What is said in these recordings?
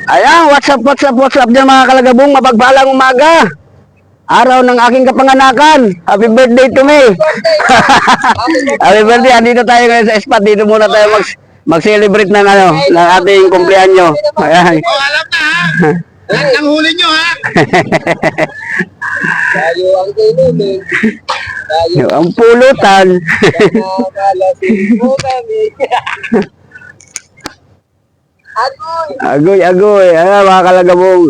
Ayan, what's up dyan mga kalagabong, mapagpalang umaga. Araw ng aking kapanganakan. Happy birthday to me. Happy birthday, andito tayo ngayon sa spot. Dito muna tayo mag-celebrate ng, ng ating kumpleanyo. Ayan. Oh, alam na ha. Lahat ng huli nyo ha. Tayo ang kainumin. Tayo Ang pulutan. nakakalasin mo kami. Agoy. Ayan mga kalagabong.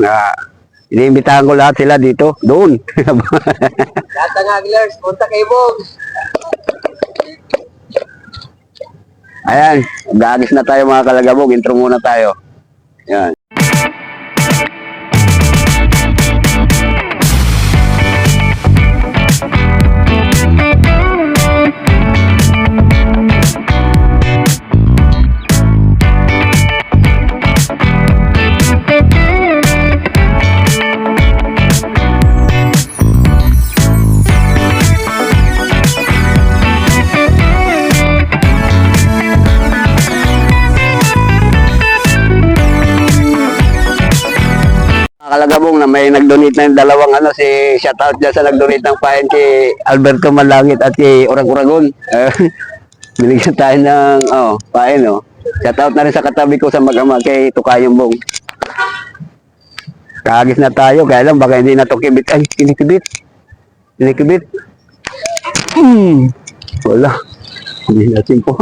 Iniimbitahan ko lahat sila dito. Doon. Lahat ng anglers, punta kay Bong. Ayan, gagis na tayo mga kalagabog. Intro muna tayo. Ayan. Kalagabong na may nag-donate na yung dalawang si shoutout dyan sa nag-donate ng pain si Alberto Malangit at si Urag-Uragon. Binigyan tayo ng pain. Shoutout na rin sa katabi ko sa mag-ama kay Tukayong Bong. Kagis na tayo, kaya lang baka hindi na to kibit. Ay, kinikibit. Wala. Hindi natin po.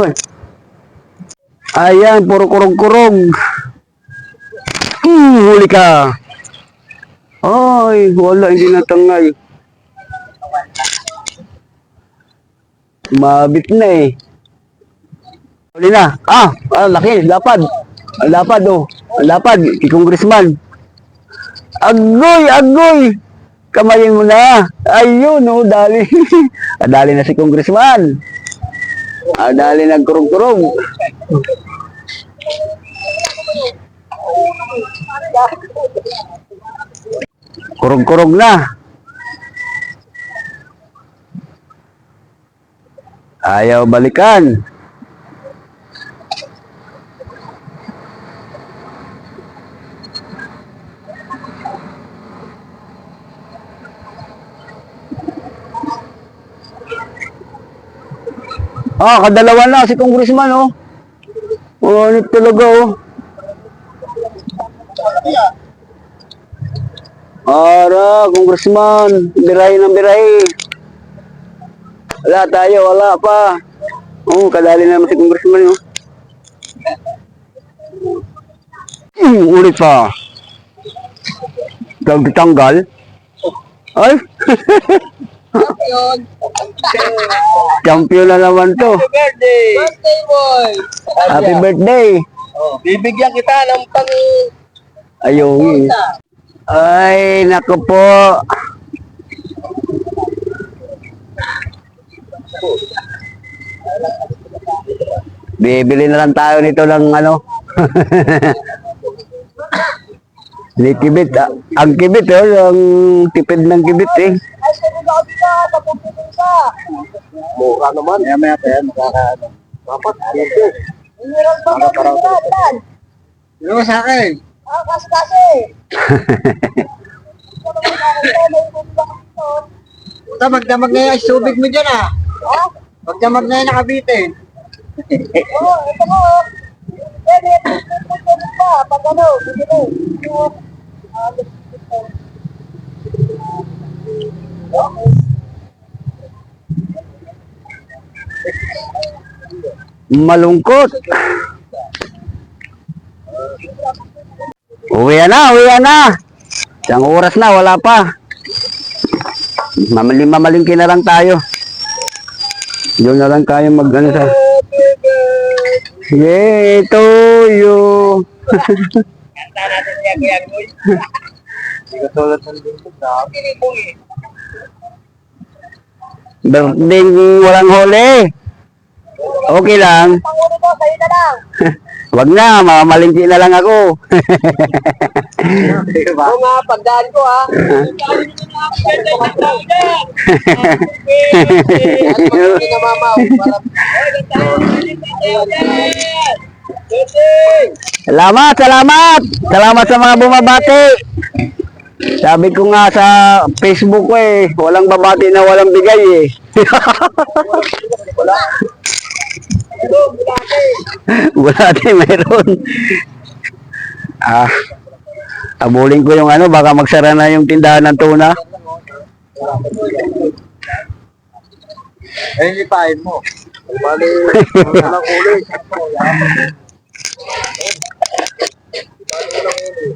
Ayan, puro kurong-kurong. Huli ka. Ay, wala, hindi natangay. Mabit na eh. Huli na. Laki, lapad. Ang lapad Ang lapad, Congressman. Agoy. Kamayin mo na. Ayun dali. Dali na si Congressman. Dali nagkurong-kurong. Kurog-kurog na. Ayaw balikan. Kadalawa na si Congressman ano talaga Congressman, birahe ng birahe. Wala tayo, wala pa. Kadali naman si Congressman Ulit pa. Tanggal. Ay. Champion na naman to. Happy birthday! Birthday boy! Happy birthday. Bibigyan kita ng Ayun. Ay, naku po. Bibili na lang tayo nito ng Hindi kibit. Ang kibit ang tipid ng kibit Ay, sabi ka, kapupilin ka. Mukha naman. Maya pa yan. Dapat. Iniral pa ba yan? Ano sa akin? Kasi. Magdamag na yung subig mo dyan Magdamag na yung nakabitin. Ito mo. Pwede, pa. Pag bibili. malungkot. Uwi na. Isang oras na, wala pa. Mamalingki na lang tayo. Doon na lang tayo sa... Yay, to you. Kanta natin niya, Kuya Boy. Hindi ko tulad ng lingkod Birthday walang huli. Okay lang. Pangulo ko, sa'yo na lang. Wag na, mamalingki na lang ako. Oo nga, pagdaan ko Hindi na mamaw. Salamat, salamat! Salamat sa mga bumabati. Sabi ko nga sa Facebook ko eh, walang babati na walang bigay eh. Bulate mayroon. Abulin ko yung ano, baka magsara na yung tindahan ng tuna. Ayun yung pain mo. Bali, walang ulit.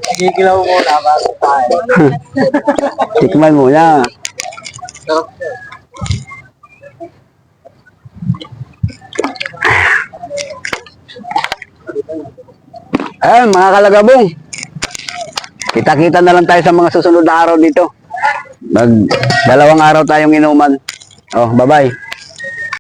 Nagigilaw mo na bago tayo. Tikman muna. Sarap siya. Ayun, mga kalagabong. Kita-kita na lang tayo sa mga susunod na araw dito. Dalawang araw tayong inuman. Oh, bye-bye.